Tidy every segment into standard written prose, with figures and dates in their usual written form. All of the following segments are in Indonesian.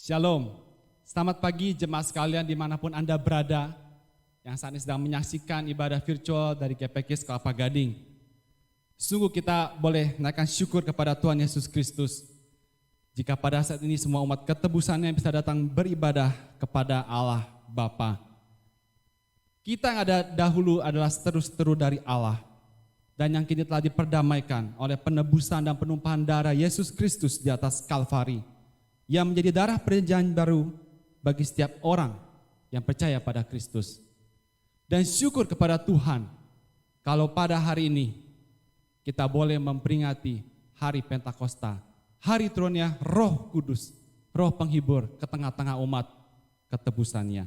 Shalom, selamat pagi jemaat sekalian dimanapun Anda berada yang saat ini sedang menyaksikan ibadah virtual dari GPK Kelapa Gading. Sungguh kita boleh naikkan syukur kepada Tuhan Yesus Kristus jika pada saat ini semua umat ketebusannya bisa datang beribadah kepada Allah Bapa. Kita yang ada dahulu adalah seteru-seteru dari Allah dan yang kini telah diperdamaikan oleh penebusan dan penumpahan darah Yesus Kristus di atas Kalvari, yang menjadi darah perjanjian baru bagi setiap orang yang percaya pada Kristus. Dan syukur kepada Tuhan kalau pada hari ini kita boleh memperingati hari Pentakosta, hari turunnya Roh Kudus, Roh penghibur ke tengah-tengah umat ketebusannya.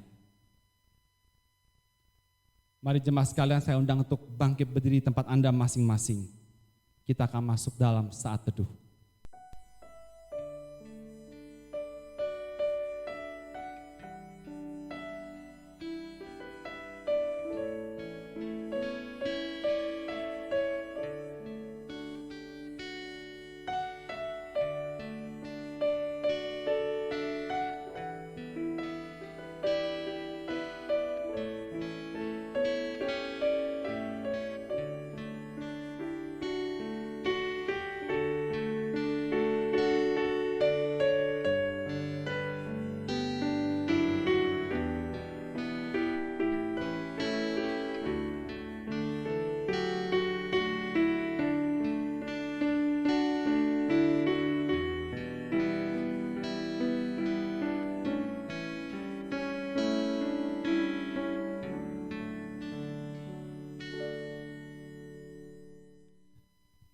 Mari jemaat sekalian, saya undang untuk bangkit berdiri tempat Anda masing-masing. Kita akan masuk dalam saat teduh.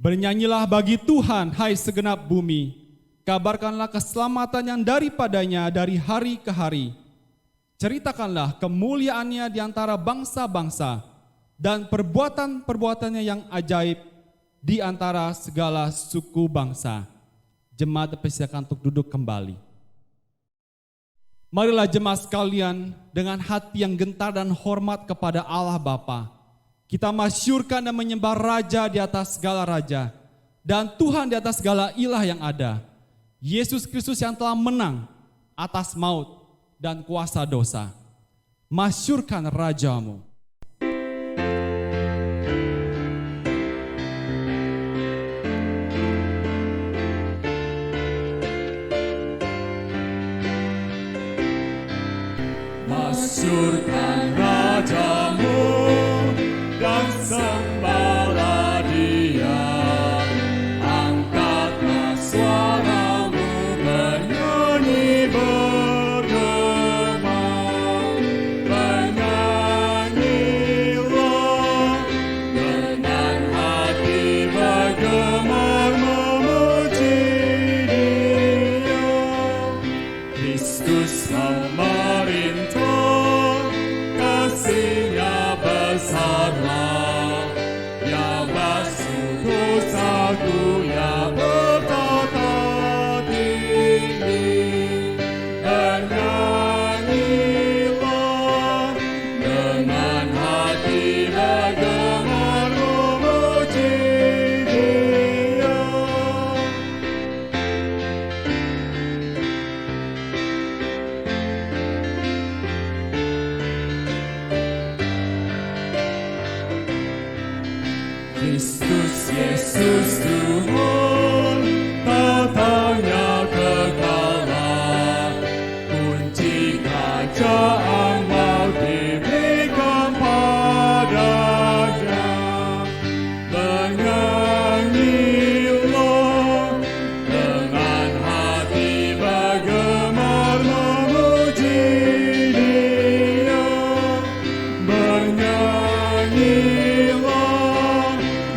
Bernyanyilah bagi Tuhan, hai segenap bumi. Kabarkanlah keselamatan yang daripadanya dari hari ke hari. Ceritakanlah kemuliaannya di antara bangsa-bangsa dan perbuatan-perbuatannya yang ajaib di antara segala suku bangsa. Jemaat dipersilakan untuk duduk kembali. Marilah jemaat sekalian dengan hati yang gentar dan hormat kepada Allah Bapa, kita masyurkan dan menyembah Raja di atas segala raja dan Tuhan di atas segala ilah yang ada, Yesus Kristus yang telah menang atas maut dan kuasa dosa. Masyurkan Rajamu. Masyurkan Rajamu dan sembahlah Dia, angkatlah suaramu bernyanyi bergema, bernyanyilah dengan hati bergemar memuji Dia. Kristus memerintah, kasih-Nya besarlah, Ya basuh dosaku, Ya berkata tinggi. Bernyanyilah dengan hati bergemar memuji Dia. Kristus Yesus Tuhan, tatanya kekalah, kunci kerajaan maut diberikan padanya. Bernyanyilah dengan hati bergemar memuji Dia. Bernyanyilah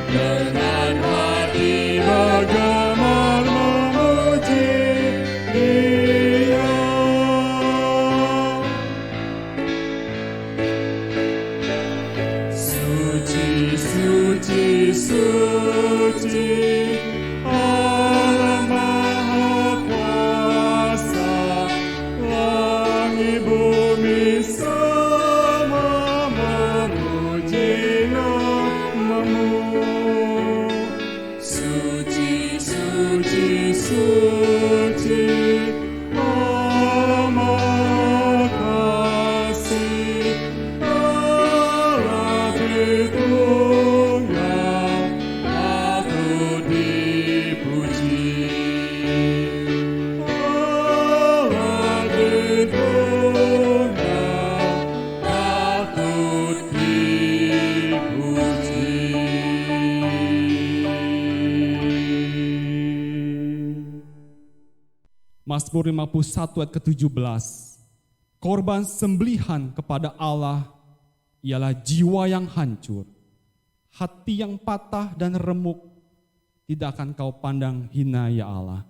dengan hati bergemar memuji Dia. Suci, suci, suci, Allah Maha Kuasa, langit bumi semua memuji nama-Mu. Suci, suci, suci, Allah Mazmur 51 ayat ke-17. Korban sembelihan kepada Allah ialah jiwa yang hancur, hati yang patah dan remuk, tidak akan kau pandang hina ya Allah.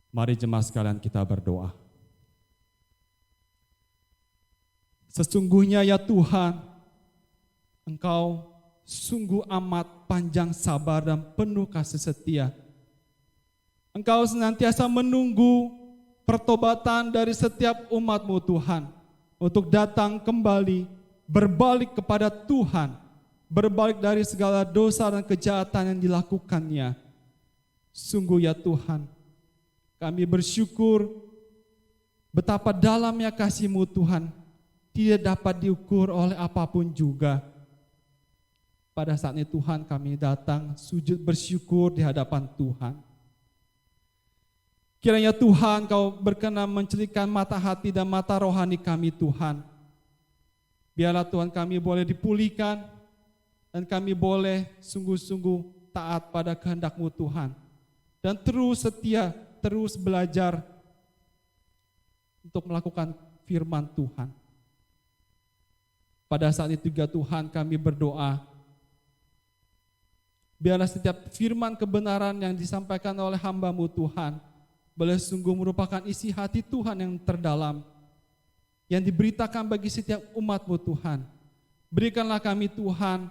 Mari jemaat sekalian kita berdoa. Sesungguhnya ya Tuhan, Engkau sungguh amat panjang sabar dan penuh kasih setia. Engkau senantiasa menunggu pertobatan dari setiap umat-Mu Tuhan, untuk datang kembali, berbalik kepada Tuhan, berbalik dari segala dosa dan kejahatan yang dilakukannya. Sungguh ya Tuhan, kami bersyukur betapa dalamnya kasih-Mu Tuhan, tidak dapat diukur oleh apapun juga. Pada saat ini Tuhan, kami datang sujud bersyukur di hadapan Tuhan. Kiranya Tuhan Kau berkenan mencelikkan mata hati dan mata rohani kami Tuhan. Biarlah Tuhan kami boleh dipulihkan dan kami boleh sungguh-sungguh taat pada kehendak-Mu Tuhan. Dan terus setia, terus belajar untuk melakukan firman Tuhan. Pada saat itu juga Tuhan kami berdoa, biarlah setiap firman kebenaran yang disampaikan oleh hamba-Mu Tuhan boleh sungguh merupakan isi hati Tuhan yang terdalam, yang diberitakan bagi setiap umat-Mu Tuhan. Berikanlah kami Tuhan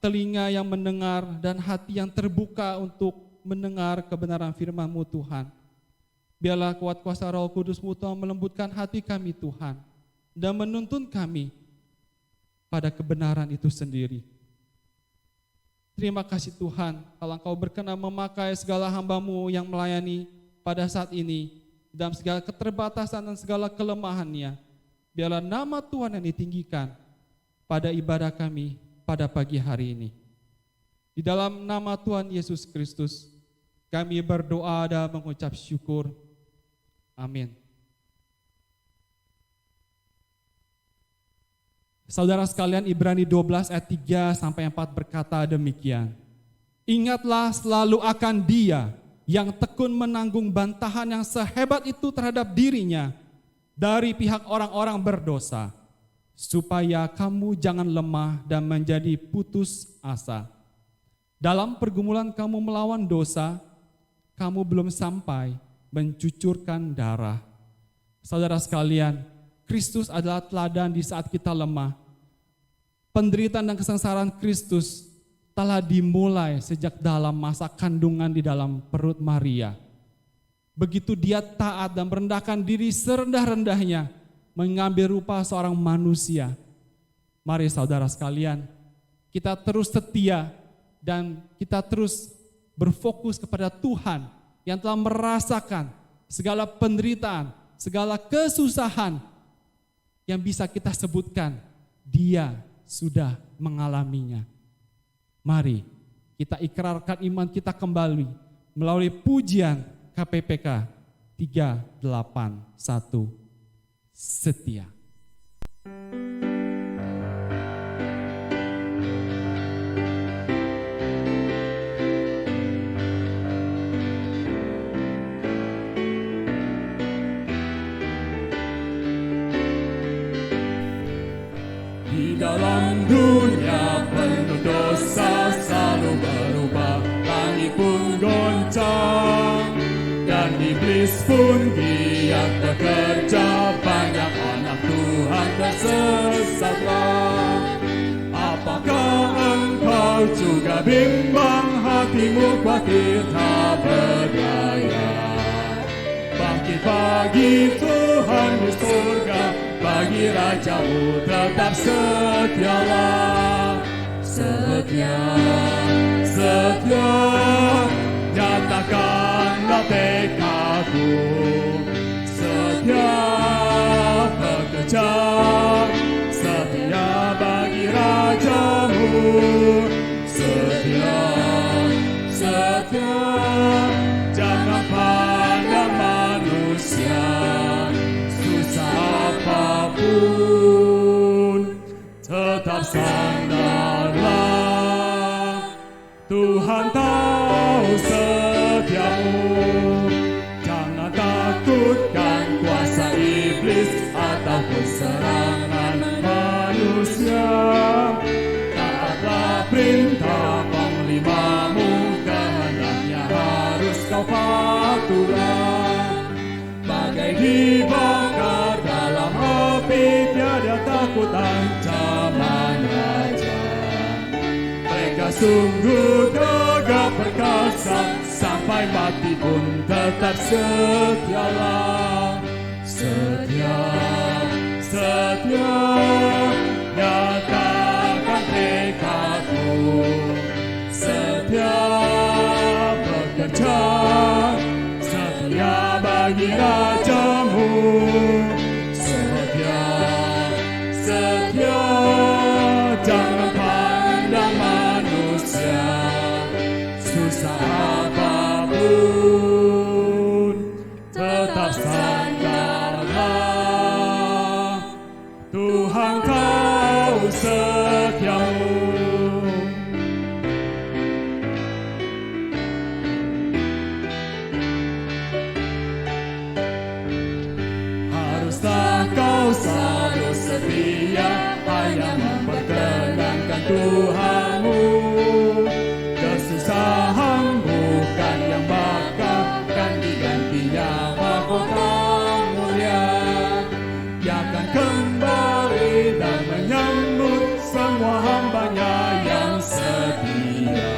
telinga yang mendengar dan hati yang terbuka untuk mendengar kebenaran firman-Mu Tuhan. Biarlah kuat kuasa Roh Kudus-Mu Tuhan melembutkan hati kami Tuhan dan menuntun kami pada kebenaran itu sendiri. Terima kasih Tuhan, kalau Engkau berkenan memakai segala hamba-Mu yang melayani pada saat ini, dalam segala keterbatasan dan segala kelemahannya. Biarlah nama Tuhan yang ditinggikan pada ibadah kami pada pagi hari ini. Di dalam nama Tuhan Yesus Kristus, kami berdoa dan mengucap syukur. Amin. Saudara sekalian, Ibrani 12 ayat 3-4 berkata demikian. Ingatlah selalu akan Dia yang tekun menanggung bantahan yang sehebat itu terhadap dirinya dari pihak orang-orang berdosa, supaya kamu jangan lemah dan menjadi putus asa. Dalam pergumulan kamu melawan dosa, kamu belum sampai mencucurkan darah. Saudara sekalian, Kristus adalah teladan di saat kita lemah. Penderitaan dan kesengsaraan Kristus telah dimulai sejak dalam masa kandungan di dalam perut Maria. Begitu Dia taat dan merendahkan diri serendah-rendahnya, mengambil rupa seorang manusia. Mari saudara sekalian, kita terus setia dan kita terus berfokus kepada Tuhan yang telah merasakan segala penderitaan, segala kesusahan yang bisa kita sebutkan. Dia sudah mengalaminya. Mari kita ikrarkan iman kita kembali melalui pujian KPPK 381, setia. Di dalam dunia penuh dosa selalu berubah, langit pun goncang dan iblis pun giat bekerja, banyak anak Tuhan tersesatlah. Apakah engkau juga bimbang, hatimu khawatir tak berdaya? Bangkit pagi Tuhan di surga, bagi Raja-Mu tetap setialah. Setia, setia, nyatakanlah tekadmu. Setia bekerja, setia bagi Raja-Mu. Setia, setia, jangan pandang manusia, susah apapun, tetap sandarlah. Tuhan tahu setiamu, jangan takut. kau patulah, bagai dibakar dalam api, tiada takut ancaman raja. Mereka sungguh gagah perkasa, sampai mati pun tetap setialah. Setia, setia, nyatakan tekadmu. Setia bekerja, setia bagi rajamu. Setia, setia, jangan pandang manusia, susah apapun, tetap sandarlah, Tuhan kau setiamu. Haruslah kau selalu setia, hanya memperkenankan Tuhanmu. Kesusahan bukan yang bakal kan digantinya mahkota mulia, yang akan kembali dan menyambut semua hambanya yang setia.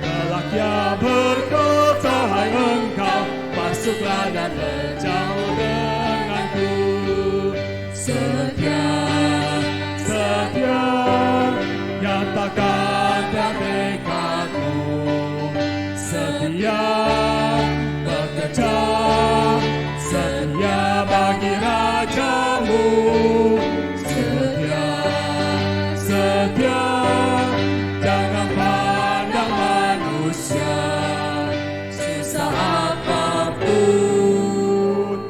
Kelak ia berkata, hai engkau, masuklah dan berjauh denganku. Setia, setia, nyatakan tekadmu. Setia bekerja, setia bagi rajamu. Setia, setia, jangan pandang manusia, susah apapun,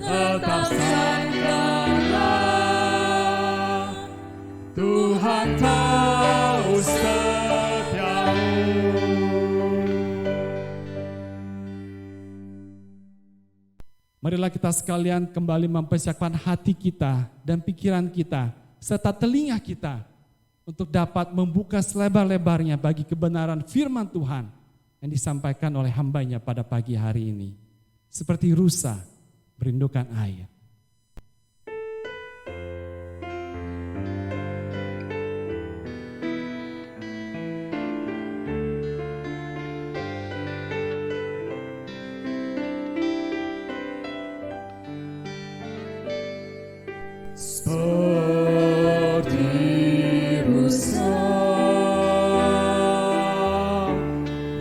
tetap sandarlah, Tuhan tahu setiamu. Marilah kita sekalian kembali mempersiapkan hati kita dan pikiran kita serta telinga kita untuk dapat membuka selebar-lebarnya bagi kebenaran firman Tuhan yang disampaikan oleh hambanya pada pagi hari ini. Seperti rusa merindukan air. Seperti rusa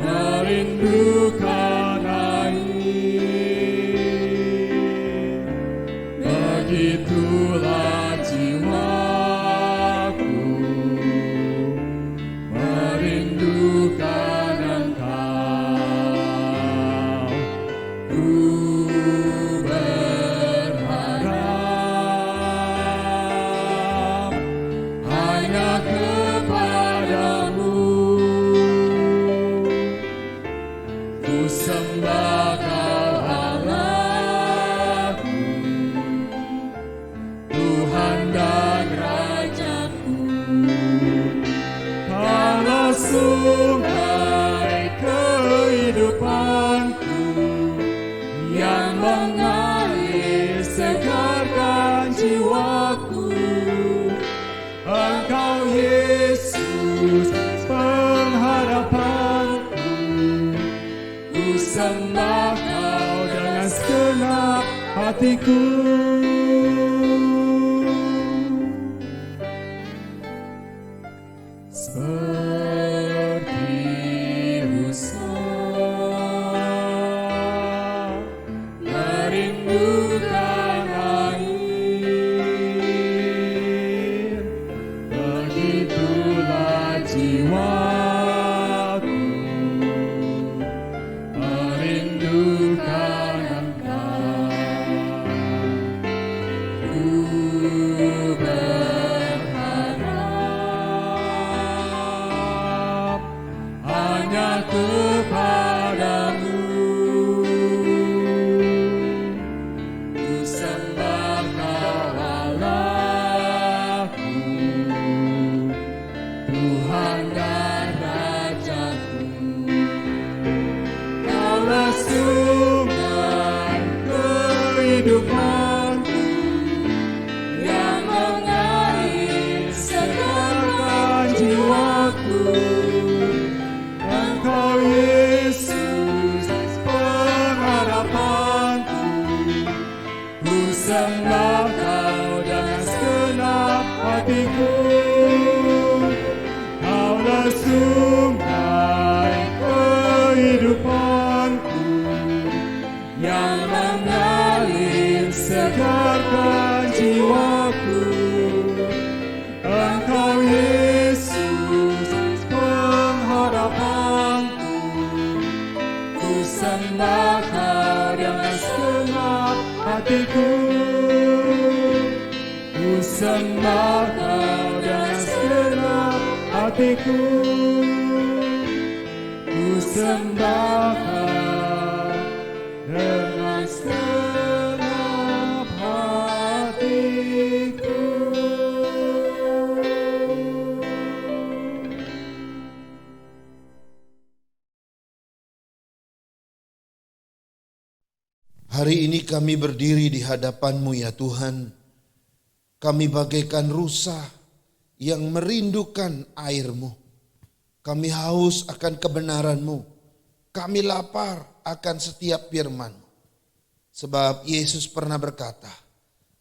merindukan air, begitulah jiwaku merindukan Engkau. Ku sembah Kau Allahku, Tuhan dan Rajaku. Kalau sungai kehidupanku yang mengalir segarkan jiwaku, Engkau Yesus pengharapanku. Ku sembah Kau dengan segenap hatiku. Seperti rusa merindukan air, begitulah jiwaku merindukan Engkau. Ku berharap hanya kepadamu. Ku sembah Kau Allahku, Tuhan dan Rajaku. sembah Kau dengan segenap hatiku. Ku sembah Kau dengan segenap hatiku. Ku sembah Kau dengan segenap hatiku. Hari ini kami berdiri di hadapan-Mu ya Tuhan. Kami bagaikan rusa yang merindukan air-Mu. Kami haus akan kebenaran-Mu. Kami lapar akan setiap firman-Mu. Sebab Yesus pernah berkata,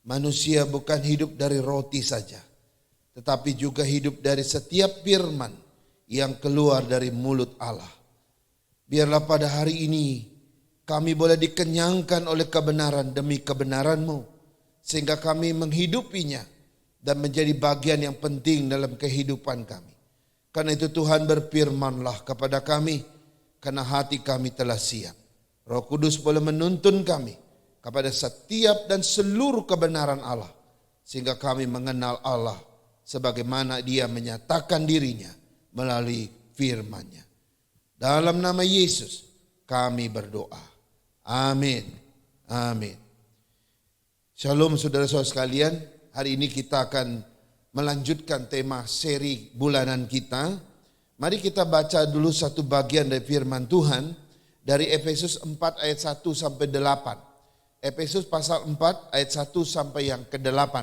manusia bukan hidup dari roti saja, tetapi juga hidup dari setiap firman yang keluar dari mulut Allah. Biarlah pada hari ini kami boleh dikenyangkan oleh kebenaran demi kebenaran-Mu, sehingga kami menghidupinya dan menjadi bagian yang penting dalam kehidupan kami. Karena itu Tuhan berfirman-Lah kepada kami, karena hati kami telah siap. Roh Kudus boleh menuntun kami kepada setiap dan seluruh kebenaran Allah, sehingga kami mengenal Allah sebagaimana Dia menyatakan dirinya melalui firman-Nya. Dalam nama Yesus kami berdoa. Amin. Amin. Shalom saudara-saudara sekalian. Hari ini kita akan melanjutkan tema seri bulanan kita. Mari kita baca dulu satu bagian dari firman Tuhan dari Efesus 4 ayat 1 sampai 8. Efesus pasal 4 ayat 1 sampai yang ke-8.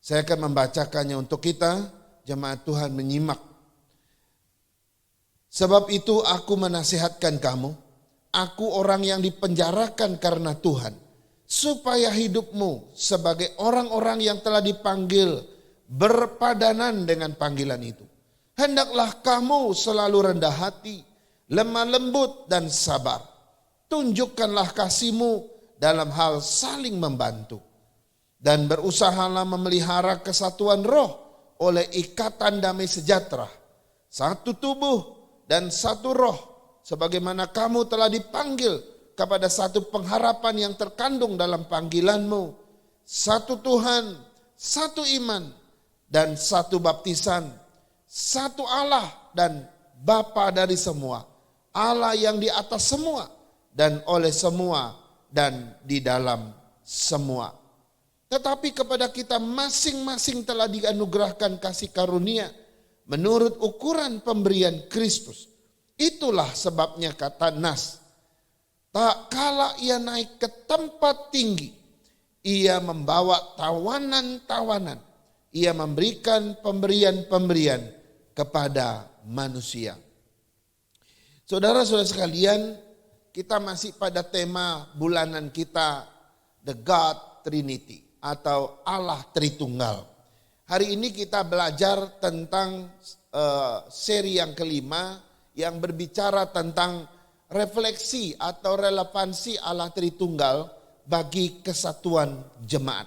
Saya akan membacakannya untuk kita, jemaat Tuhan menyimak. Sebab itu aku menasihatkan kamu, aku orang yang dipenjarakan karena Tuhan, supaya hidupmu sebagai orang-orang yang telah dipanggil berpadanan dengan panggilan itu. Hendaklah kamu selalu rendah hati, lemah lembut dan sabar. Tunjukkanlah kasihmu dalam hal saling membantu. Dan berusahalah memelihara kesatuan roh oleh ikatan damai sejahtera. Satu tubuh dan satu roh, sebagaimana kamu telah dipanggil kepada satu pengharapan yang terkandung dalam panggilanmu. Satu Tuhan, satu iman, dan satu baptisan. Satu Allah dan Bapa dari semua. Allah yang di atas semua dan oleh semua dan di dalam semua. Tetapi kepada kita masing-masing telah dianugerahkan kasih karunia menurut ukuran pemberian Kristus. Itulah sebabnya kata Nas, tak kala ia naik ke tempat tinggi, ia membawa tawanan-tawanan, ia memberikan pemberian-pemberian kepada manusia. Saudara-saudara sekalian, kita masih pada tema bulanan kita, The God Trinity atau Allah Tritunggal. Hari ini kita belajar tentang seri yang kelima, yang berbicara tentang refleksi atau relevansi Allah Tritunggal bagi kesatuan jemaat.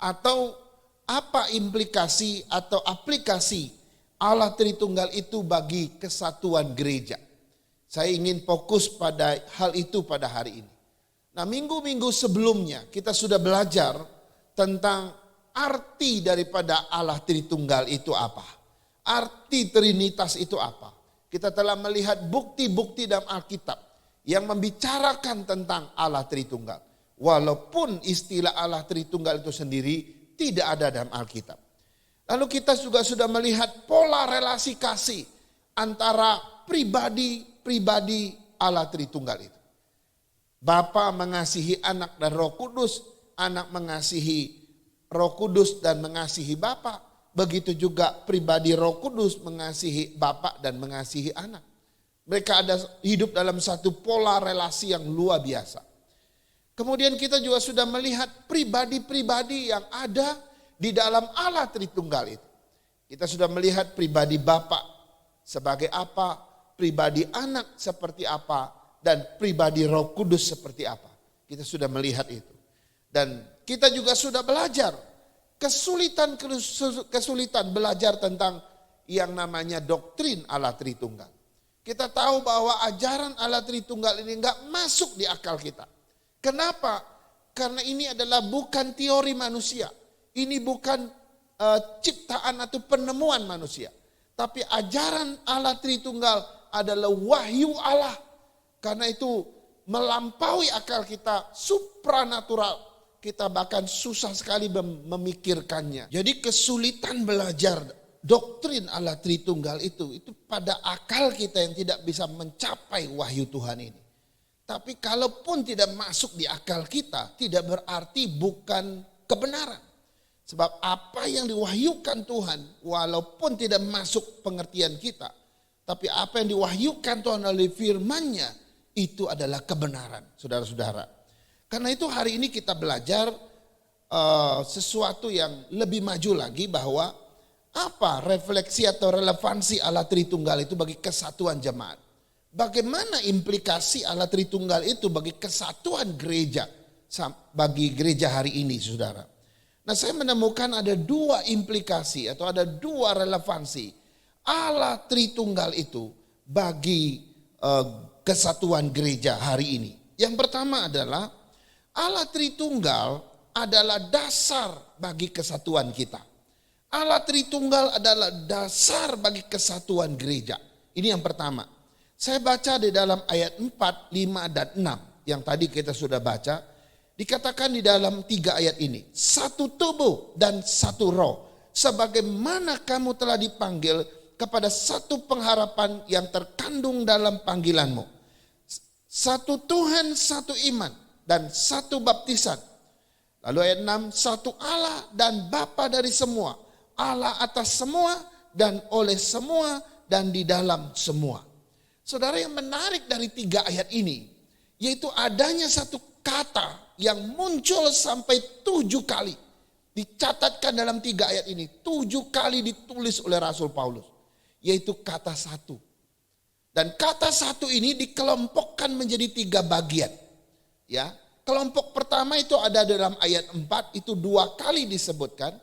Atau apa implikasi atau aplikasi Allah Tritunggal itu bagi kesatuan gereja. Saya ingin fokus pada hal itu pada hari ini. Nah, minggu-minggu sebelumnya kita sudah belajar tentang arti daripada Allah Tritunggal itu apa. Arti Trinitas itu apa. Kita telah melihat bukti-bukti dalam Alkitab yang membicarakan tentang Allah Tritunggal. Walaupun istilah Allah Tritunggal itu sendiri tidak ada dalam Alkitab. Lalu kita juga sudah melihat pola relasi kasih antara pribadi Allah Tritunggal itu. Bapa mengasihi anak dan Roh Kudus, anak mengasihi Roh Kudus dan mengasihi Bapa. Begitu juga pribadi Roh Kudus mengasihi Bapa dan mengasihi anak. Mereka ada hidup dalam satu pola relasi yang luar biasa. Kemudian kita juga sudah melihat pribadi-pribadi yang ada di dalam Allah Tritunggal itu. Kita sudah melihat pribadi Bapa sebagai apa, pribadi anak seperti apa, dan pribadi Roh Kudus seperti apa. Kita sudah melihat itu. Dan kita juga sudah belajar kesulitan belajar tentang yang namanya doktrin Allah Tritunggal. Kita tahu bahwa ajaran Allah Tritunggal ini enggak masuk di akal kita. Kenapa? Karena ini adalah bukan teori manusia. Ini bukan ciptaan atau penemuan manusia. Tapi ajaran Allah Tritunggal adalah wahyu Allah. Karena itu melampaui akal kita, supranatural. Kita bahkan susah sekali memikirkannya. Jadi kesulitan belajar doktrin Allah Tritunggal itu pada akal kita yang tidak bisa mencapai wahyu Tuhan ini. Tapi kalaupun tidak masuk di akal kita, tidak berarti bukan kebenaran. Sebab apa yang diwahyukan Tuhan, walaupun tidak masuk pengertian kita, tapi apa yang diwahyukan Tuhan oleh firman-Nya, itu adalah kebenaran, saudara-saudara. Karena itu hari ini kita belajar sesuatu yang lebih maju lagi, bahwa apa refleksi atau relevansi Allah Tritunggal itu bagi kesatuan jemaat. Bagaimana implikasi Allah Tritunggal itu bagi kesatuan gereja, bagi gereja hari ini, saudara. Nah, saya menemukan ada dua implikasi atau ada dua relevansi Allah Tritunggal itu bagi kesatuan gereja hari ini. Yang pertama adalah Allah Tritunggal adalah dasar bagi kesatuan kita. Allah Tritunggal adalah dasar bagi kesatuan gereja. Ini yang pertama. Saya baca di dalam ayat 4, 5, dan 6 yang tadi kita sudah baca. Dikatakan di dalam 3 ayat ini, satu tubuh dan satu roh. Sebagaimana kamu telah dipanggil kepada satu pengharapan yang terkandung dalam panggilanmu. Satu Tuhan, satu iman, dan satu baptisan. Lalu ayat 6, satu Allah dan Bapa dari semua. Allah atas semua dan oleh semua dan di dalam semua. Saudara, yang menarik dari 3 ayat ini, yaitu adanya satu kata yang muncul sampai 7 kali. Dicatatkan dalam 3 ayat ini, 7 kali ditulis oleh Rasul Paulus. Yaitu kata satu. Dan kata satu ini dikelompokkan menjadi 3 bagian. Ya, kelompok pertama itu ada dalam ayat 4, itu 2 kali disebutkan.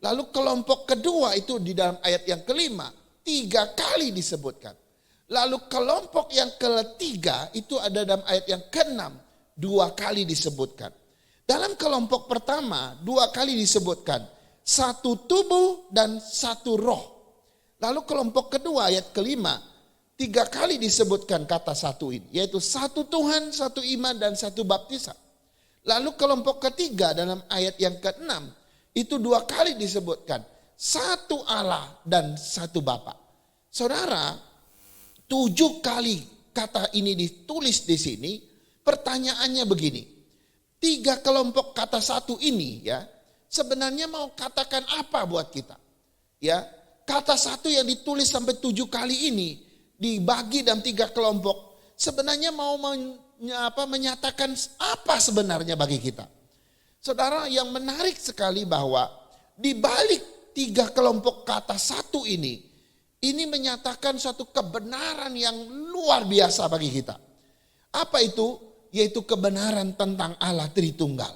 Lalu kelompok kedua itu di dalam ayat yang kelima, 3 kali disebutkan. Lalu kelompok yang ketiga itu ada dalam ayat yang keenam, 2 kali disebutkan. Dalam kelompok pertama 2 kali disebutkan satu tubuh dan satu roh. Lalu kelompok kedua ayat kelima 3 kali disebutkan kata satu ini, yaitu satu Tuhan, satu iman, dan satu baptisan. Lalu kelompok ketiga dalam ayat yang keenam itu 2 kali disebutkan satu Allah dan satu Bapa. Saudara, 7 kali kata ini ditulis di sini. Pertanyaannya begini, 3 kelompok kata satu ini ya sebenarnya mau katakan apa buat kita? Ya, kata satu yang ditulis sampai 7 kali ini dibagi dalam 3 kelompok sebenarnya mau menyatakan apa sebenarnya bagi kita? Saudara, yang menarik sekali bahwa di balik 3 kelompok kata satu ini menyatakan suatu kebenaran yang luar biasa bagi kita. Apa itu? Yaitu kebenaran tentang Allah Tritunggal.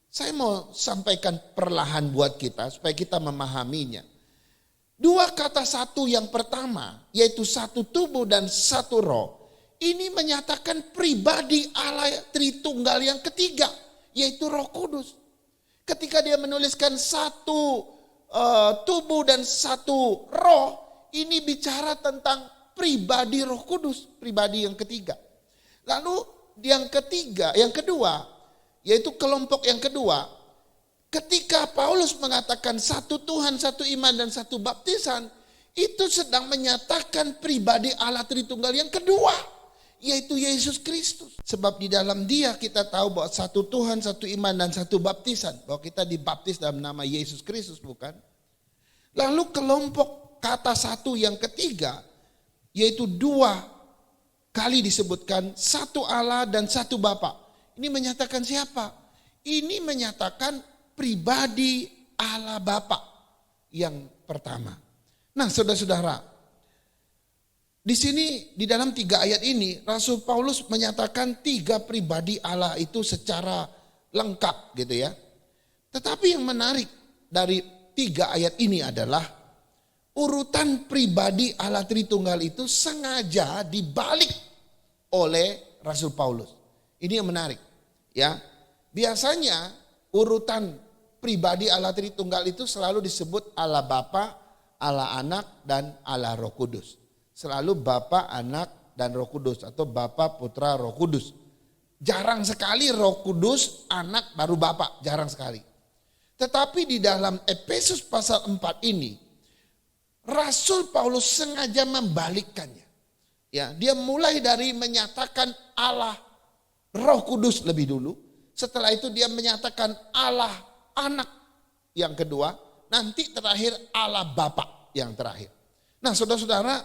Saya mau sampaikan perlahan buat kita supaya kita memahaminya. 2 kata satu yang pertama, yaitu satu tubuh dan satu roh, ini menyatakan pribadi Allah Tritunggal yang ketiga, yaitu Roh Kudus. Ketika dia menuliskan satu tubuh dan satu roh, ini bicara tentang pribadi Roh Kudus, pribadi yang ketiga. Lalu yang kedua, yaitu kelompok yang kedua, ketika Paulus mengatakan satu Tuhan, satu iman, dan satu baptisan, itu sedang menyatakan pribadi Allah Tritunggal yang kedua, yaitu Yesus Kristus. Sebab di dalam Dia kita tahu bahwa satu Tuhan, satu iman, dan satu baptisan, bahwa kita dibaptis dalam nama Yesus Kristus, bukan? Lalu kelompok kata satu yang ketiga, yaitu 2 kali disebutkan satu Allah dan satu Bapa. Ini menyatakan siapa? Ini menyatakan pribadi Allah Bapa yang pertama. Nah, saudara-saudara, di sini di dalam 3 ayat ini Rasul Paulus menyatakan 3 pribadi Allah itu secara lengkap gitu ya. Tetapi yang menarik dari 3 ayat ini adalah urutan pribadi Allah Tritunggal itu sengaja dibalik oleh Rasul Paulus. Ini yang menarik. Ya, biasanya urutan pribadi Allah Tritunggal itu selalu disebut Allah Bapa, Allah Anak, dan Allah Roh Kudus. Selalu Bapa, Anak, dan Roh Kudus, atau Bapa, Putra, Roh Kudus. Jarang sekali Roh Kudus, Anak, baru Bapa, jarang sekali. Tetapi di dalam Efesus pasal 4 ini, Rasul Paulus sengaja membalikkannya. Ya, dia mulai dari menyatakan Allah Roh Kudus lebih dulu. Setelah itu dia menyatakan Allah Anak yang kedua. Nanti terakhir Allah Bapa yang terakhir. Nah, saudara-saudara,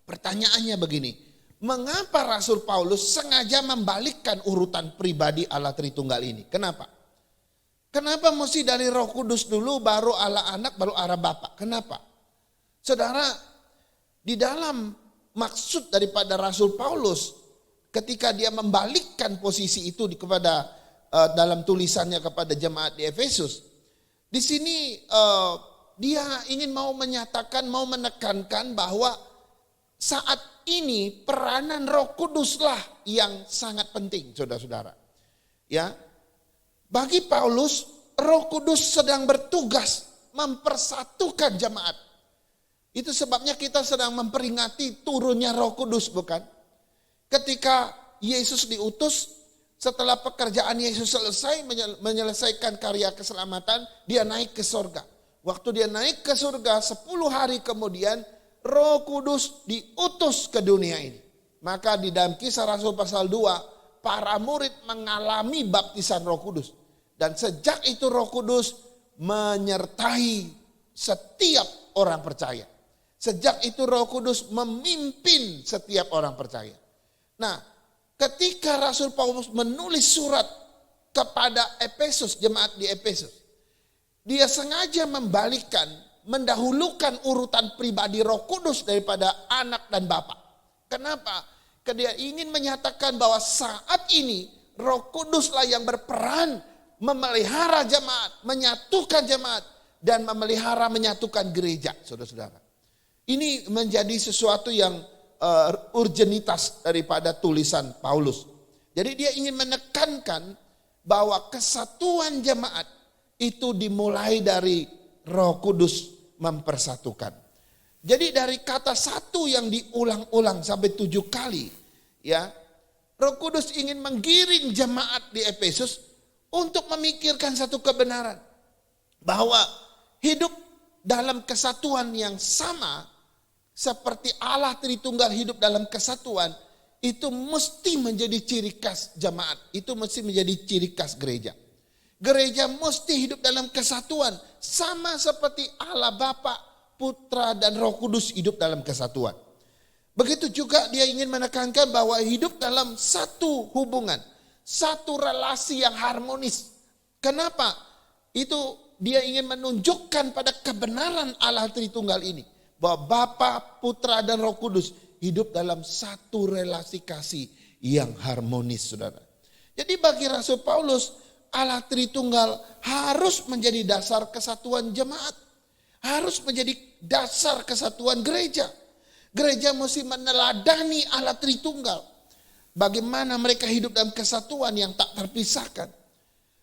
pertanyaannya begini. Mengapa Rasul Paulus sengaja membalikkan urutan pribadi Allah Tritunggal ini? Kenapa? Kenapa mesti dari Roh Kudus dulu, baru Allah Anak, baru Allah Bapa? Kenapa? Saudara, di dalam maksud daripada Rasul Paulus ketika dia membalikkan posisi itu kepada dalam tulisannya kepada jemaat di Efesus, di sini dia ingin mau menyatakan, mau menekankan bahwa saat ini peranan Roh Kuduslah yang sangat penting, saudara-saudara. Ya, bagi Paulus, Roh Kudus sedang bertugas mempersatukan jemaat. Itu sebabnya kita sedang memperingati turunnya Roh Kudus, bukan? Ketika Yesus diutus, setelah pekerjaan Yesus selesai menyelesaikan karya keselamatan, dia naik ke surga. Waktu dia naik ke surga, 10 hari kemudian Roh Kudus diutus ke dunia ini. Maka di dalam Kisah Rasul pasal 2, para murid mengalami baptisan Roh Kudus. Dan sejak itu Roh Kudus menyertai setiap orang percaya. Sejak itu Roh Kudus memimpin setiap orang percaya. Nah, ketika Rasul Paulus menulis surat kepada Efesus, jemaat di Efesus, dia sengaja membalikkan, mendahulukan urutan pribadi Roh Kudus daripada Anak dan Bapa. Kenapa? Karena dia ingin menyatakan bahwa saat ini Roh Kuduslah yang berperan memelihara jemaat, menyatukan jemaat, dan memelihara menyatukan gereja, saudara-saudara. Ini menjadi sesuatu yang urgenitas daripada tulisan Paulus. Jadi dia ingin menekankan bahwa kesatuan jemaat itu dimulai dari Roh Kudus mempersatukan. Jadi dari kata satu yang diulang-ulang sampai 7 kali, ya, Roh Kudus ingin menggiring jemaat di Efesus untuk memikirkan satu kebenaran, bahwa hidup dalam kesatuan yang sama seperti Allah Tritunggal hidup dalam kesatuan, itu mesti menjadi ciri khas jemaat, itu mesti menjadi ciri khas gereja. Gereja mesti hidup dalam kesatuan, sama seperti Allah Bapa, Putra, dan Roh Kudus hidup dalam kesatuan. Begitu juga dia ingin menekankan bahwa hidup dalam satu hubungan, satu relasi yang harmonis. Kenapa? Itu dia ingin menunjukkan pada kebenaran Allah Tritunggal ini, bahwa Bapa, Putra, dan Roh Kudus hidup dalam satu relasi kasih yang harmonis, saudara. Jadi bagi Rasul Paulus, Allah Tritunggal harus menjadi dasar kesatuan jemaat. Harus menjadi dasar kesatuan gereja. Gereja mesti meneladani Allah Tritunggal. Bagaimana mereka hidup dalam kesatuan yang tak terpisahkan.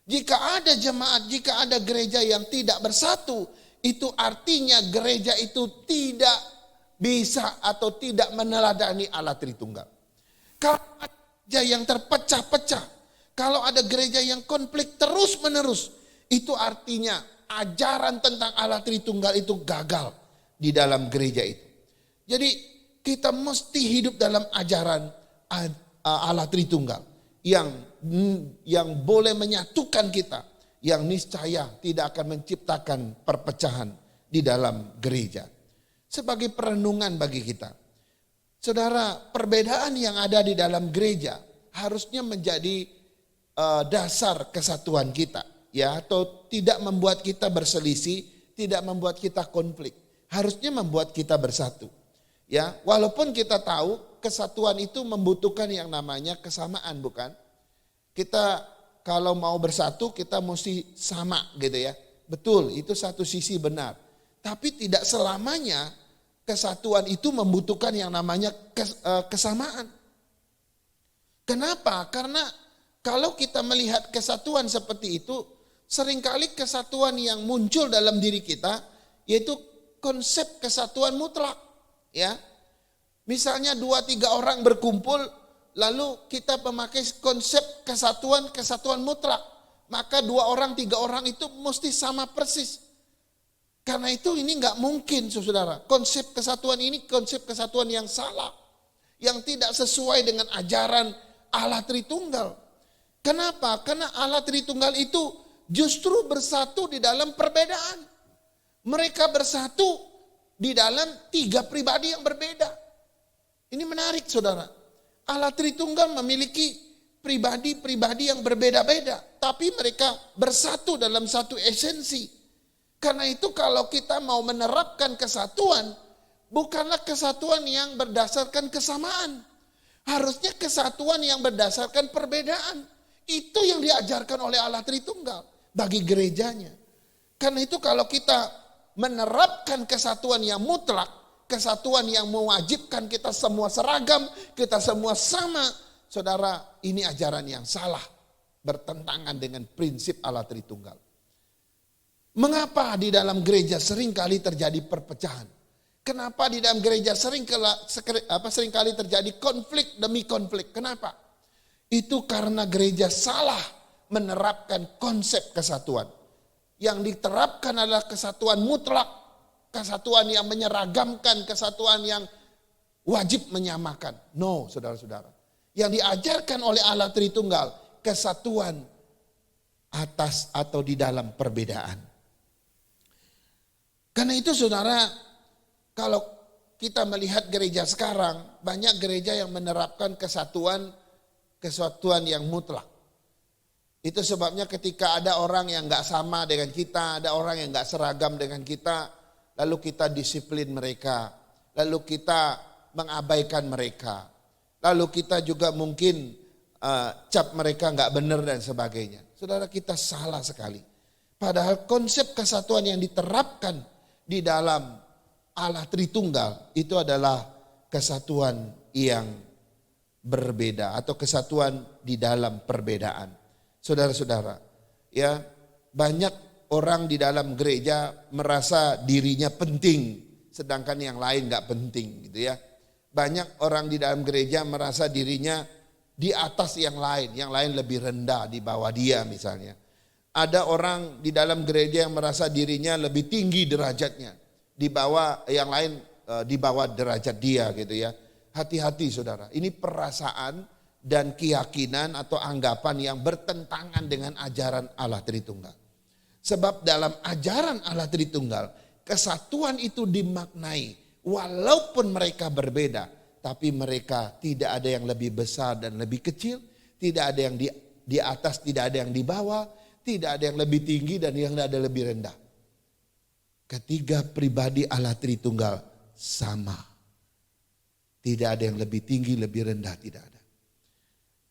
Jika ada jemaat, jika ada gereja yang tidak bersatu, itu artinya gereja itu tidak bisa atau tidak meneladani Allah Tritunggal. Kalau ada gereja yang terpecah-pecah, kalau ada gereja yang konflik terus-menerus, itu artinya ajaran tentang Allah Tritunggal itu gagal di dalam gereja itu. Jadi kita mesti hidup dalam ajaran Allah Tritunggal yang boleh menyatukan kita, yang niscaya tidak akan menciptakan perpecahan di dalam gereja. Sebagai perenungan bagi kita, saudara, perbedaan yang ada di dalam gereja harusnya menjadi dasar kesatuan kita, ya, atau tidak membuat kita berselisih, tidak membuat kita konflik. Harusnya membuat kita bersatu. Ya, walaupun kita tahu kesatuan itu membutuhkan yang namanya kesamaan, bukan? Kita kalau mau bersatu kita mesti sama gitu ya. Betul, itu satu sisi benar. Tapi tidak selamanya kesatuan itu membutuhkan yang namanya kesamaan. Kenapa? Karena kalau kita melihat kesatuan seperti itu, seringkali kesatuan yang muncul dalam diri kita yaitu konsep kesatuan mutlak. Ya, misalnya 2-3 orang berkumpul, lalu kita memakai konsep kesatuan mutlak. Maka 2 orang, 3 orang itu mesti sama persis. Karena itu ini nggak mungkin, saudara. Konsep kesatuan ini konsep kesatuan yang salah, yang tidak sesuai dengan ajaran Allah Tritunggal. Kenapa? Karena Allah Tritunggal itu justru bersatu di dalam perbedaan. Mereka bersatu di dalam 3 pribadi yang berbeda. Ini menarik, saudara. Allah Tritunggal memiliki pribadi-pribadi yang berbeda-beda, tapi mereka bersatu dalam satu esensi. Karena itu kalau kita mau menerapkan kesatuan, bukanlah kesatuan yang berdasarkan kesamaan. Harusnya kesatuan yang berdasarkan perbedaan. Itu yang diajarkan oleh Allah Tritunggal bagi gerejanya. Karena itu kalau kita menerapkan kesatuan yang mutlak, kesatuan yang mewajibkan kita semua seragam, kita semua sama, saudara, ini ajaran yang salah, bertentangan dengan prinsip Allah Tritunggal. Mengapa di dalam gereja seringkali terjadi perpecahan? Kenapa di dalam gereja seringkali terjadi konflik demi konflik? Kenapa? Itu karena gereja salah menerapkan konsep kesatuan. Yang diterapkan adalah kesatuan mutlak, kesatuan yang menyeragamkan, kesatuan yang wajib menyamakan. No, saudara-saudara. Yang diajarkan oleh Allah Tritunggal, kesatuan atas atau di dalam perbedaan. Karena itu, saudara, kalau kita melihat gereja sekarang, banyak gereja yang menerapkan kesatuan yang mutlak. Itu sebabnya ketika ada orang yang gak sama dengan kita, ada orang yang gak seragam dengan kita, lalu kita disiplin mereka, lalu kita mengabaikan mereka, lalu kita juga mungkin cap mereka gak benar dan sebagainya. Saudara, kita salah sekali. Padahal konsep kesatuan yang diterapkan di dalam Allah Tritunggal itu adalah kesatuan yang berbeda atau kesatuan di dalam perbedaan. Saudara-saudara, ya, banyak orang di dalam gereja merasa dirinya penting sedangkan yang lain gak penting gitu ya. Banyak orang di dalam gereja merasa dirinya di atas yang lain lebih rendah di bawah dia misalnya. Ada orang di dalam gereja yang merasa dirinya lebih tinggi derajatnya, di bawah yang lain, di bawah derajat dia gitu ya. Hati-hati, saudara, ini perasaan dan keyakinan atau anggapan yang bertentangan dengan ajaran Allah Tritunggal. Sebab dalam ajaran Allah Tritunggal, kesatuan itu dimaknai walaupun mereka berbeda, tapi mereka tidak ada yang lebih besar dan lebih kecil, tidak ada yang di atas, tidak ada yang di bawah, tidak ada yang lebih tinggi dan yang ada lebih rendah. Ketiga pribadi Allah Tritunggal sama. Tidak ada yang lebih tinggi, lebih rendah, tidak ada.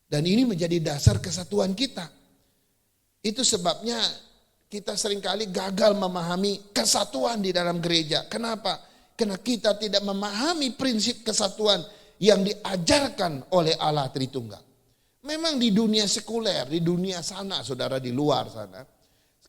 Dan ini menjadi dasar kesatuan kita. Itu sebabnya kita seringkali gagal memahami kesatuan di dalam gereja. Kenapa? Karena kita tidak memahami prinsip kesatuan yang diajarkan oleh Allah Tritunggal. Memang di dunia sekuler, di dunia sana, saudara, di luar sana,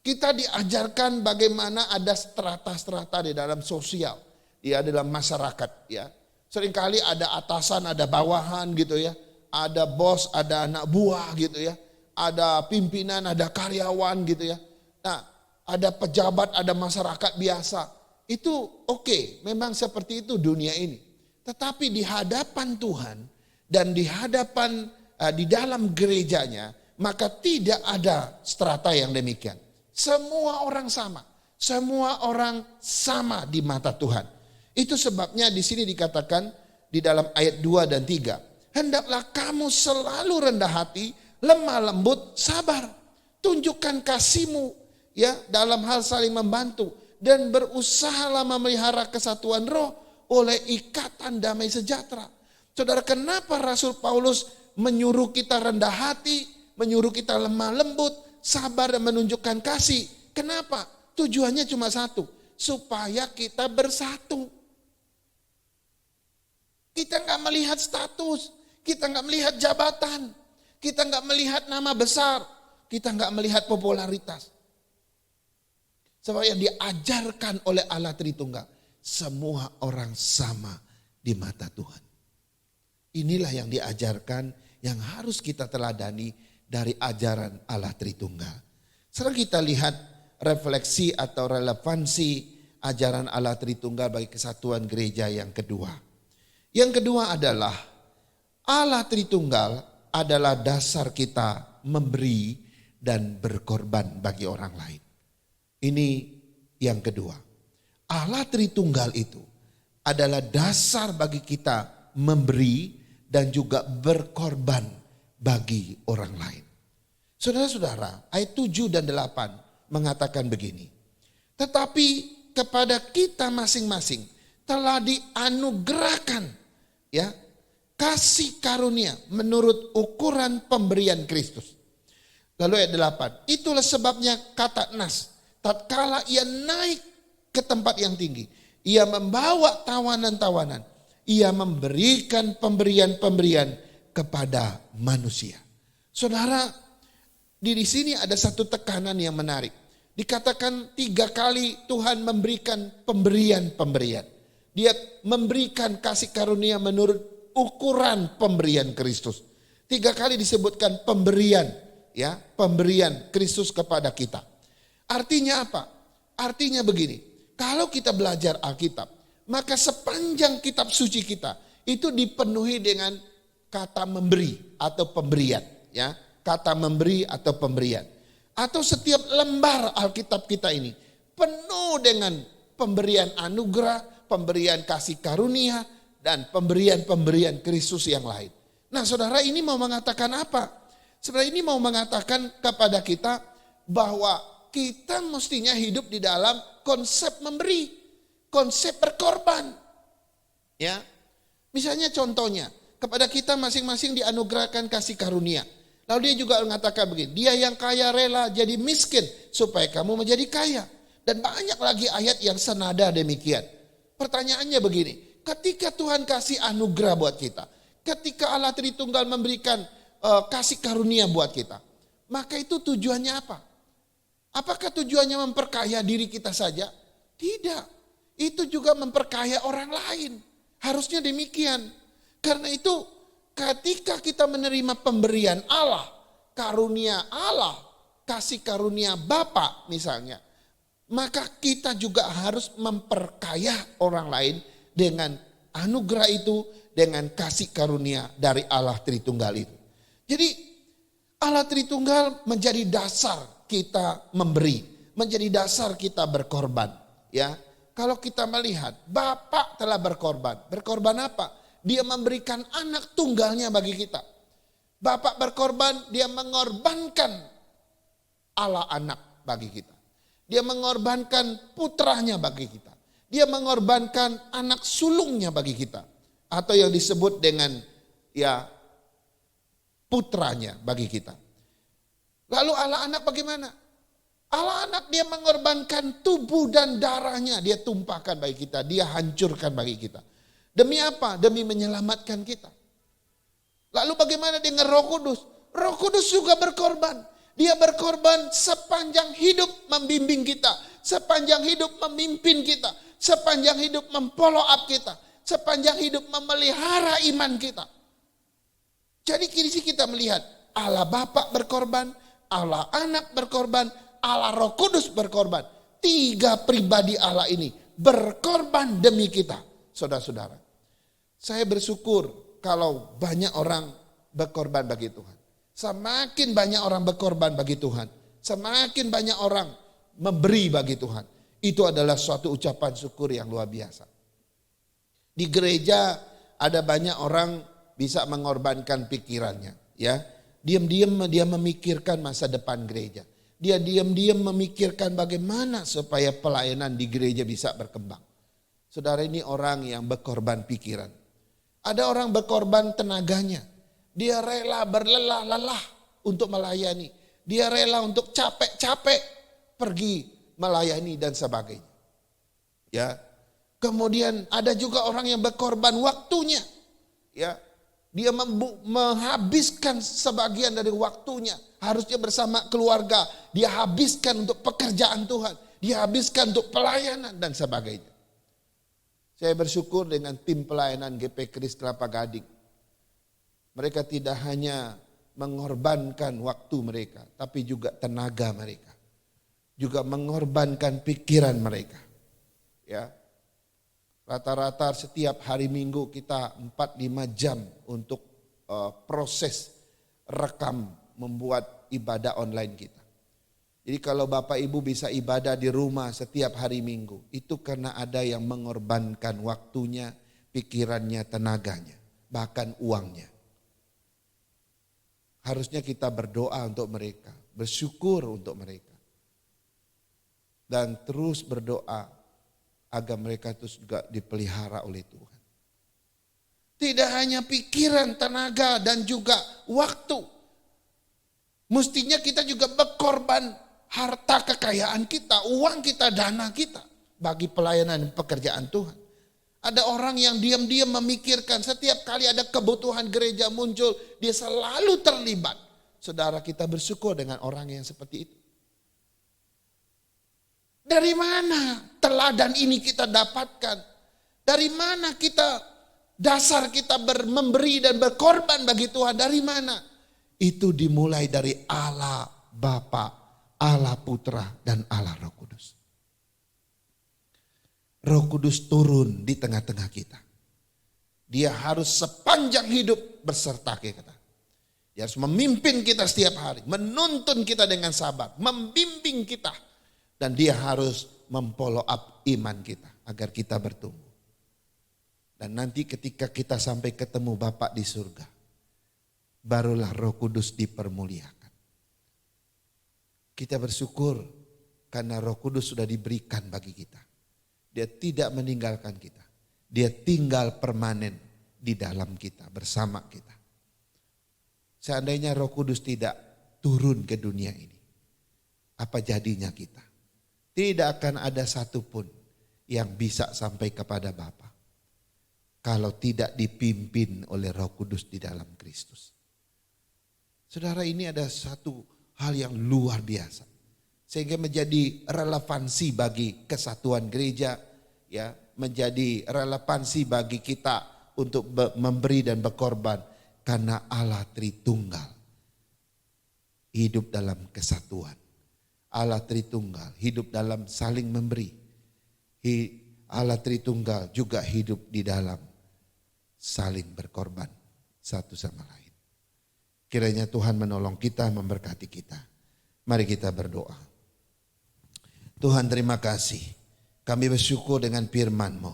kita diajarkan bagaimana ada strata-strata di dalam sosial, ya, dalam masyarakat, ya. Seringkali ada atasan, ada bawahan gitu ya, ada bos, ada anak buah gitu ya, ada pimpinan, ada karyawan gitu ya. Nah, ada pejabat, ada masyarakat biasa. Itu oke, memang seperti itu dunia ini. Tetapi di hadapan Tuhan dan di hadapan di dalam gerejanya, maka tidak ada strata yang demikian. Semua orang sama. Semua orang sama di mata Tuhan. Itu sebabnya di sini dikatakan di dalam ayat 2 dan 3. Hendaklah kamu selalu rendah hati, lemah lembut, sabar. Tunjukkan kasihmu ya dalam hal saling membantu dan berusahalah memelihara kesatuan roh oleh ikatan damai sejahtera. Saudara, kenapa Rasul Paulus menyuruh kita rendah hati, menyuruh kita lemah lembut, sabar dan menunjukkan kasih? Kenapa? Tujuannya cuma satu, supaya kita bersatu. Kita nggak melihat status, kita nggak melihat jabatan, kita nggak melihat nama besar, kita nggak melihat popularitas. Sebab yang diajarkan oleh Allah Tritunggal, semua orang sama di mata Tuhan. Inilah yang diajarkan, yang harus kita teladani dari ajaran Allah Tritunggal. Sekarang kita lihat refleksi atau relevansi ajaran Allah Tritunggal bagi kesatuan gereja yang kedua. Yang kedua adalah Allah Tritunggal adalah dasar kita memberi dan berkorban bagi orang lain. Ini yang kedua. Allah Tritunggal itu adalah dasar bagi kita memberi dan juga berkorban bagi orang lain. Saudara-saudara, ayat 7 dan 8 mengatakan begini. Tetapi kepada kita masing-masing telah dianugerahkan ya kasih karunia menurut ukuran pemberian Kristus. Lalu ayat 8, itulah sebabnya kata Nas, tatkala ia naik ke tempat yang tinggi, ia membawa tawanan-tawanan, ia memberikan pemberian-pemberian kepada manusia. Saudara, di sini ada satu tekanan yang menarik. Dikatakan 3 kali Tuhan memberikan pemberian-pemberian. Dia memberikan kasih karunia menurut ukuran pemberian Kristus. 3 kali disebutkan pemberian, ya, pemberian Kristus kepada kita. Artinya apa? Artinya begini, kalau kita belajar Alkitab, maka sepanjang kitab suci kita itu dipenuhi dengan kata memberi atau pemberian, ya. Kata memberi atau pemberian. Atau setiap lembar Alkitab kita ini penuh dengan pemberian anugerah, pemberian kasih karunia, dan pemberian-pemberian Kristus yang lain. Nah, saudara, ini mau mengatakan apa? Sebenarnya ini mau mengatakan kepada kita bahwa kita mestinya hidup di dalam konsep memberi, konsep berkorban. Ya. Misalnya contohnya, kepada kita masing-masing dianugerahkan kasih karunia. Lalu dia juga mengatakan begini, dia yang kaya rela jadi miskin supaya kamu menjadi kaya. Dan banyak lagi ayat yang senada demikian. Pertanyaannya begini, ketika Tuhan kasih anugerah buat kita, ketika Allah Tritunggal memberikan kasih karunia buat kita, maka itu tujuannya apa? Apakah tujuannya memperkaya diri kita saja? Tidak. Itu juga memperkaya orang lain. Harusnya demikian. Karena itu ketika kita menerima pemberian Allah, karunia Allah, kasih karunia Bapa misalnya, maka kita juga harus memperkaya orang lain dengan anugerah itu, dengan kasih karunia dari Allah Tritunggal itu. Jadi Allah Tritunggal menjadi dasar kita memberi, menjadi dasar kita berkorban. Ya, kalau kita melihat Bapa telah berkorban, berkorban apa? Dia memberikan anak tunggalnya bagi kita. Bapak berkorban, dia mengorbankan Allah anak bagi kita. Dia mengorbankan putranya bagi kita. Dia mengorbankan anak sulungnya bagi kita. Atau yang disebut dengan ya putranya bagi kita. Lalu Allah anak bagaimana? Allah anak dia mengorbankan tubuh dan darahnya. Dia tumpahkan bagi kita, dia hancurkan bagi kita. Demi apa? Demi menyelamatkan kita. Lalu bagaimana dengan Roh Kudus? Roh Kudus juga berkorban. Dia berkorban sepanjang hidup membimbing kita. Sepanjang hidup memimpin kita. Sepanjang hidup memfollow up kita. Sepanjang hidup memelihara iman kita. Jadi kini kita melihat Allah Bapa berkorban, Allah Anak berkorban, Allah Roh Kudus berkorban. 3 pribadi Allah ini berkorban demi kita. Saudara-saudara. Saya bersyukur kalau banyak orang berkorban bagi Tuhan. Semakin banyak orang berkorban bagi Tuhan. Semakin banyak orang memberi bagi Tuhan. Itu adalah suatu ucapan syukur yang luar biasa. Di gereja ada banyak orang bisa mengorbankan pikirannya. Ya, diam-diam dia memikirkan masa depan gereja. Dia diam-diam memikirkan bagaimana supaya pelayanan di gereja bisa berkembang. Saudara, ini orang yang berkorban pikiran. Ada orang berkorban tenaganya. Dia rela berlelah-lelah untuk melayani. Dia rela untuk capek-capek pergi melayani dan sebagainya. Ya. Kemudian ada juga orang yang berkorban waktunya. Ya. Dia menghabiskan sebagian dari waktunya. Harusnya bersama keluarga. Dia habiskan untuk pekerjaan Tuhan. Dia habiskan untuk pelayanan dan sebagainya. Saya bersyukur dengan tim pelayanan GP Kris Kelapa Gading. Mereka tidak hanya mengorbankan waktu mereka, tapi juga tenaga mereka. Juga mengorbankan pikiran mereka. Ya. Rata-rata setiap hari Minggu kita 4-5 jam untuk proses rekam membuat ibadah online kita. Jadi kalau Bapak Ibu bisa ibadah di rumah setiap hari Minggu, itu karena ada yang mengorbankan waktunya, pikirannya, tenaganya, bahkan uangnya. Harusnya kita berdoa untuk mereka, bersyukur untuk mereka. Dan terus berdoa agar mereka itu juga dipelihara oleh Tuhan. Tidak hanya pikiran, tenaga, dan juga waktu. Mestinya kita juga berkorban harta kekayaan kita, uang kita, dana kita bagi pelayanan dan pekerjaan Tuhan. Ada orang yang diam-diam memikirkan setiap kali ada kebutuhan gereja muncul, dia selalu terlibat. Saudara, kita bersyukur dengan orang yang seperti itu. Dari mana teladan ini kita dapatkan? Dari mana dasar kita memberi dan berkorban bagi Tuhan? Dari mana? Itu dimulai dari Allah Bapa, Allah Putra, dan Allah Roh Kudus. Roh Kudus turun di tengah-tengah kita. Dia harus sepanjang hidup berserta kita. Dia harus memimpin kita setiap hari, menuntun kita dengan sabar, membimbing kita. Dan dia harus memfollow up iman kita agar kita bertumbuh. Dan nanti ketika kita sampai ketemu Bapa di surga, barulah Roh Kudus dipermuliakan. Kita bersyukur karena Roh Kudus sudah diberikan bagi kita. Dia tidak meninggalkan kita. Dia tinggal permanen di dalam kita, bersama kita. Seandainya Roh Kudus tidak turun ke dunia ini, apa jadinya kita? Tidak akan ada satupun yang bisa sampai kepada Bapa kalau tidak dipimpin oleh Roh Kudus di dalam Kristus. Saudara, ini ada satu hal yang luar biasa. Sehingga menjadi relevansi bagi kesatuan gereja, ya, menjadi relevansi bagi kita untuk memberi dan berkorban karena Allah Tritunggal hidup dalam kesatuan. Allah Tritunggal hidup dalam saling memberi. Allah Tritunggal juga hidup di dalam saling berkorban satu sama lain. Kiranya Tuhan menolong kita, memberkati kita. Mari kita berdoa. Tuhan, terima kasih. Kami bersyukur dengan firman-Mu.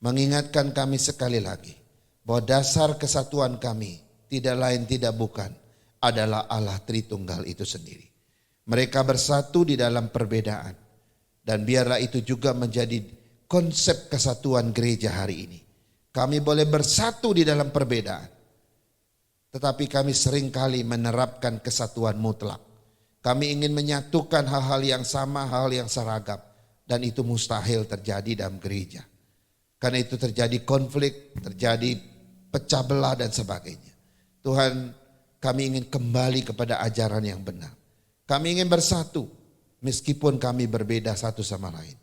Mengingatkan kami sekali lagi bahwa dasar kesatuan kami tidak lain tidak bukan adalah Allah Tritunggal itu sendiri. Mereka bersatu di dalam perbedaan. Dan biarlah itu juga menjadi konsep kesatuan gereja hari ini. Kami boleh bersatu di dalam perbedaan. Tetapi kami seringkali menerapkan kesatuan mutlak. Kami ingin menyatukan hal-hal yang sama, hal yang seragam. Dan itu mustahil terjadi dalam gereja. Karena itu terjadi konflik, terjadi pecah belah dan sebagainya. Tuhan, kami ingin kembali kepada ajaran yang benar. Kami ingin bersatu meskipun kami berbeda satu sama lain.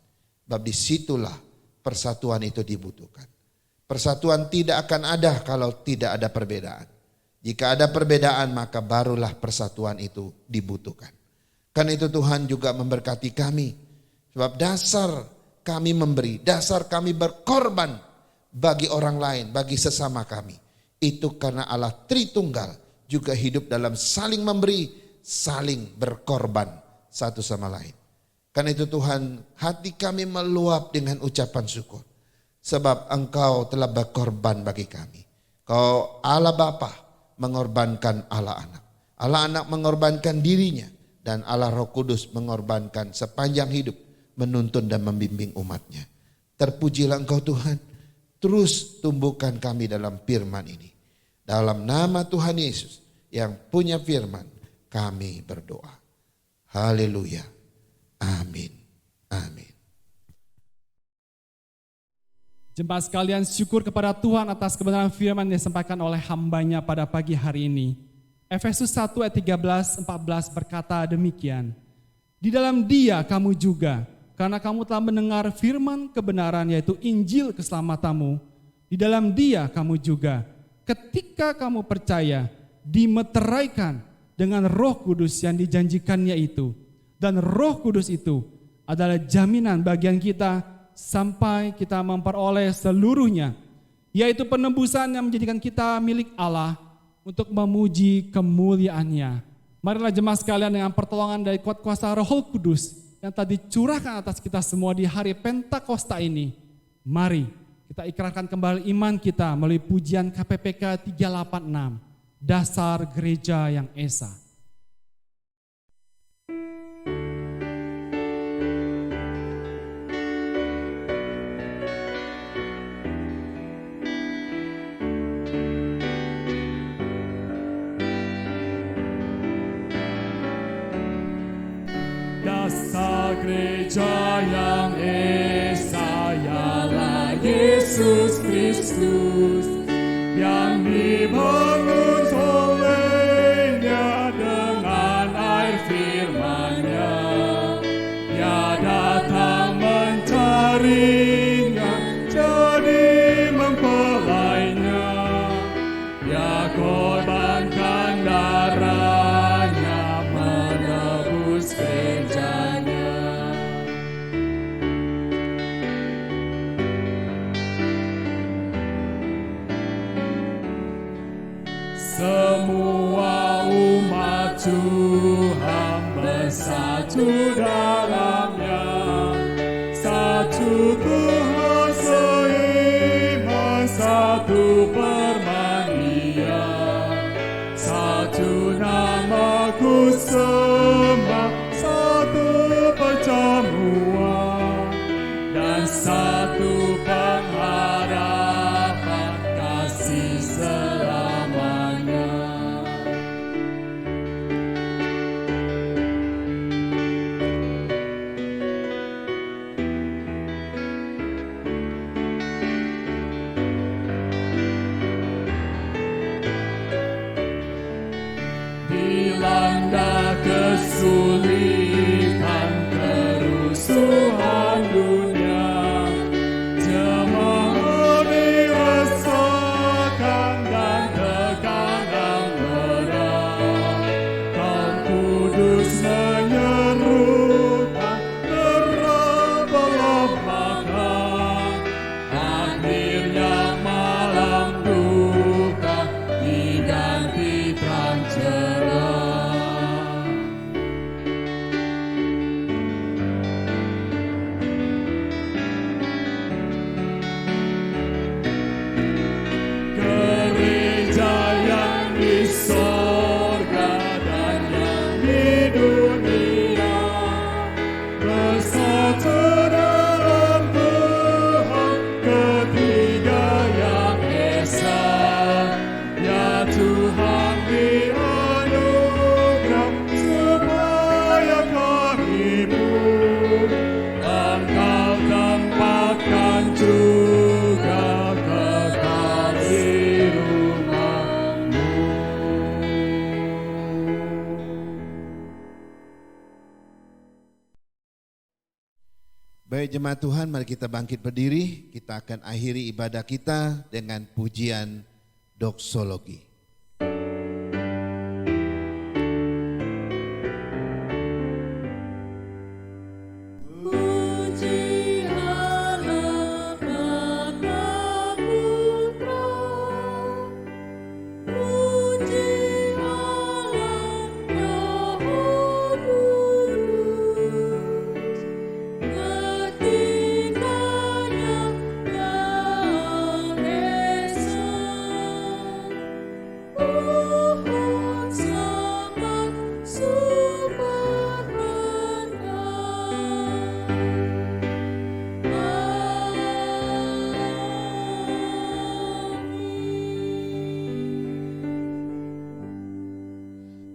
Sebab disitulah persatuan itu dibutuhkan. Persatuan tidak akan ada kalau tidak ada perbedaan. Jika ada perbedaan maka barulah persatuan itu dibutuhkan. Karena itu Tuhan juga memberkati kami. Sebab dasar kami memberi, dasar kami berkorban bagi orang lain, bagi sesama kami. Itu karena Allah Tritunggal juga hidup dalam saling memberi, saling berkorban satu sama lain. Karena itu Tuhan, hati kami meluap dengan ucapan syukur. Sebab Engkau telah berkorban bagi kami. Kau Allah Bapa mengorbankan Allah Anak. Allah Anak mengorbankan dirinya. Dan Allah Roh Kudus mengorbankan sepanjang hidup menuntun dan membimbing umatnya. Terpujilah Engkau Tuhan. Terus tumbuhkan kami dalam firman ini. Dalam nama Tuhan Yesus yang punya firman, kami berdoa. Haleluya. Amin. Amin. Jemaat sekalian, syukur kepada Tuhan atas kebenaran firman yang disampaikan oleh hamba-Nya pada pagi hari ini. Efesus 1 ayat 13-14 berkata demikian. Di dalam Dia kamu juga, karena kamu telah mendengar firman kebenaran yaitu Injil keselamatanmu. Di dalam Dia kamu juga, ketika kamu percaya, dimeteraikan dengan Roh Kudus yang dijanjikannya itu. Dan Roh Kudus itu adalah jaminan bagian kita sampai kita memperoleh seluruhnya, yaitu penebusan yang menjadikan kita milik Allah untuk memuji kemuliaan-Nya. Marilah jemaat sekalian dengan pertolongan dari kuat kuasa Roh Kudus yang tadi curahkan atas kita semua di hari Pentakosta ini, mari kita ikrarkan kembali iman kita melalui pujian KPPK 386, Dasar Gereja yang Esa. Dasar gereja yang esa ialah Yesus Kristus yang dibangun oleh-Nya dengan air firman-Nya. Dia datang mencarinya, jadi mempelainya. Dia korbankan darahnya menebus gerejanya. Semua umat Tuhan bersatu dalam-Nya, satu Tuhan seiman, satu firman Dia, satu nama ku sembah, satu perjamuan, dan satu pengharapan kasih selamanya. Dilanda kesulitan, kerusuhan dunia, jemaat dirasakan dan terkadang berat. Roh Kudus menyerukan, teraplah maka. Akhirnya malam duka diganti terang cerah. Gereja yang di sorga dan yang di dunia bersatu dalam Tuhan ketiga yang esa. Ya Tuhan di anugerah supaya kami-Mu Engkau tempatkan juga kekal di rumah-Mu. Baik jemaat Tuhan, mari kita bangkit berdiri. Kita akan akhiri ibadah kita dengan pujian doksologi. Puji Allah Bapa Putra, puji Allah Roh Kudus, ketiganya yang esa. Pohon sangat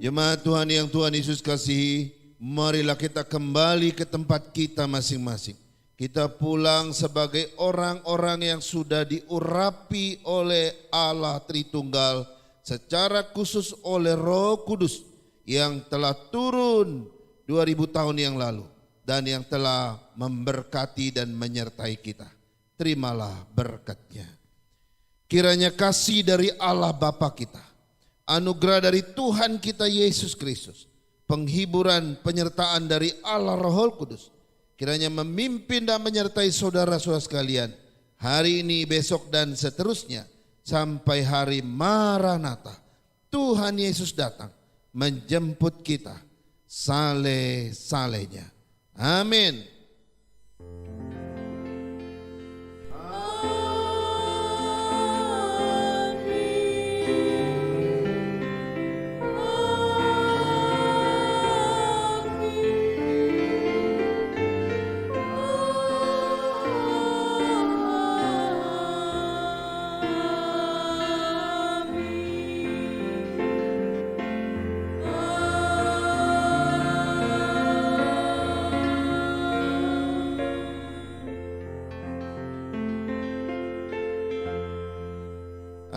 Jemaat Tuhan yang Tuhan Yesus kasihi, marilah kita kembali ke tempat kita masing-masing. Kita pulang sebagai orang-orang yang sudah diurapi oleh Allah Tritunggal secara khusus oleh Roh Kudus yang telah turun 2000 tahun yang lalu dan yang telah memberkati dan menyertai kita. Terimalah berkat-Nya. Kiranya kasih dari Allah Bapa kita, anugerah dari Tuhan kita Yesus Kristus, penghiburan penyertaan dari Allah Roh Kudus, kiranya memimpin dan menyertai saudara-saudara sekalian hari ini, besok dan seterusnya sampai hari Maranatha. Tuhan Yesus datang menjemput kita saleh-salehnya. Amin.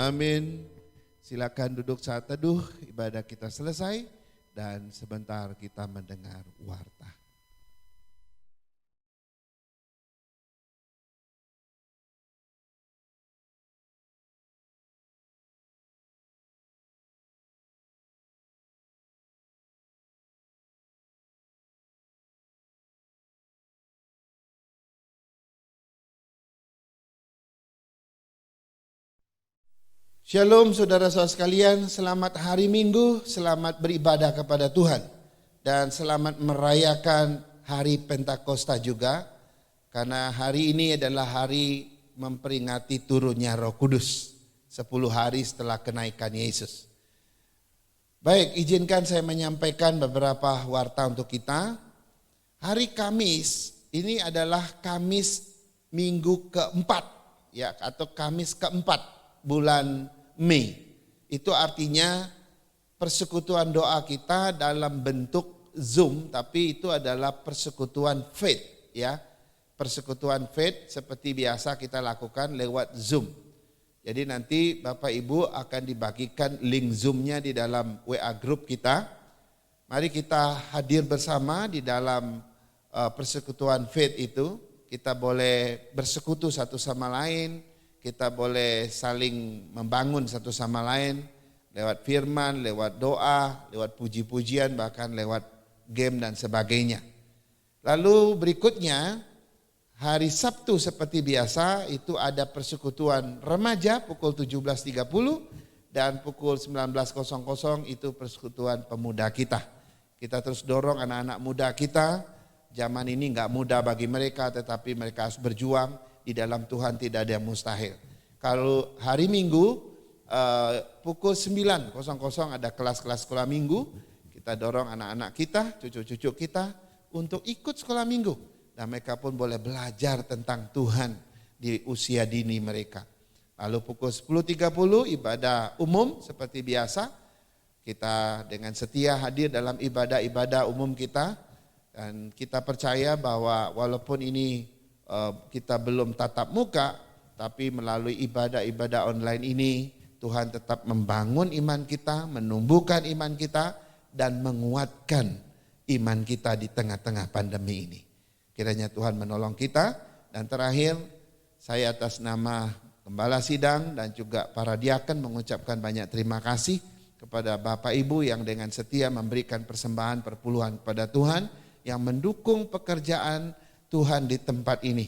Amin. Silakan duduk saat teduh, ibadah kita selesai dan sebentar kita mendengar warta. Shalom saudara-saudara sekalian, selamat hari Minggu, selamat beribadah kepada Tuhan. Dan selamat merayakan hari Pentakosta juga, karena hari ini adalah hari memperingati turunnya Roh Kudus, 10 hari setelah kenaikan Yesus. Baik, izinkan saya menyampaikan beberapa warta untuk kita. Hari Kamis, ini adalah Kamis minggu keempat, ya, atau Kamis keempat bulan Mei. Itu artinya persekutuan doa kita dalam bentuk Zoom, tapi itu adalah persekutuan faith, ya. Persekutuan faith seperti biasa kita lakukan lewat Zoom. Jadi nanti Bapak Ibu akan dibagikan link Zoom-nya di dalam WA group kita. Mari kita hadir bersama di dalam persekutuan faith itu. Kita boleh bersekutu satu sama lain. Kita boleh saling membangun satu sama lain lewat firman, lewat doa, lewat puji-pujian, bahkan lewat game dan sebagainya. Lalu berikutnya hari Sabtu seperti biasa itu ada persekutuan remaja pukul 17.30 dan pukul 19.00 itu persekutuan pemuda kita. Kita terus dorong anak-anak muda kita. Zaman ini enggak mudah bagi mereka, tetapi mereka harus berjuang. Di dalam Tuhan tidak ada yang mustahil. Kalau hari Minggu pukul 9.00 ada kelas-kelas sekolah minggu. Kita dorong anak-anak kita, cucu-cucu kita untuk ikut sekolah minggu. Dan mereka pun boleh belajar tentang Tuhan di usia dini mereka. Lalu pukul 10.30 ibadah umum seperti biasa. Kita dengan setia hadir dalam ibadah-ibadah umum kita. Dan kita percaya bahwa walaupun ini kita belum tatap muka, tapi melalui ibadah-ibadah online ini Tuhan tetap membangun iman kita, menumbuhkan iman kita, dan menguatkan iman kita di tengah-tengah pandemi ini. Kiranya Tuhan menolong kita. Dan terakhir, saya atas nama Gembala Sidang dan juga para diaken mengucapkan banyak terima kasih kepada Bapak Ibu yang dengan setia memberikan persembahan perpuluhan kepada Tuhan, yang mendukung pekerjaan Tuhan di tempat ini.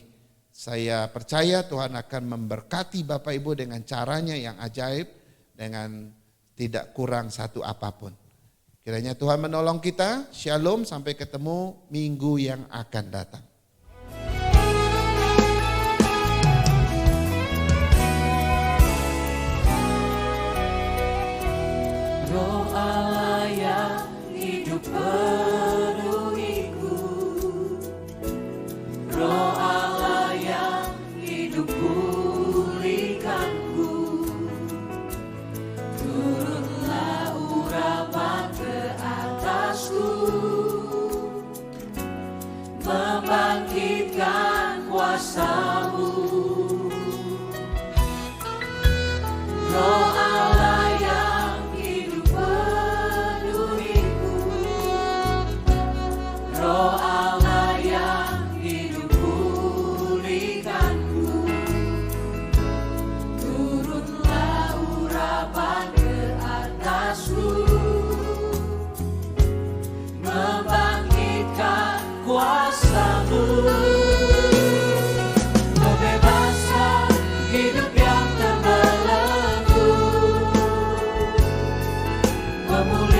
Saya percaya Tuhan akan memberkati Bapak Ibu dengan caranya yang ajaib, dengan tidak kurang satu apapun. Kiranya Tuhan menolong kita. Shalom, sampai ketemu minggu yang akan datang. Roh Allah yang hidup penuhiku, Roh Allah yang hidup pulihkanku, turunlah urapan ke atasku, membangkitkan kemuliaan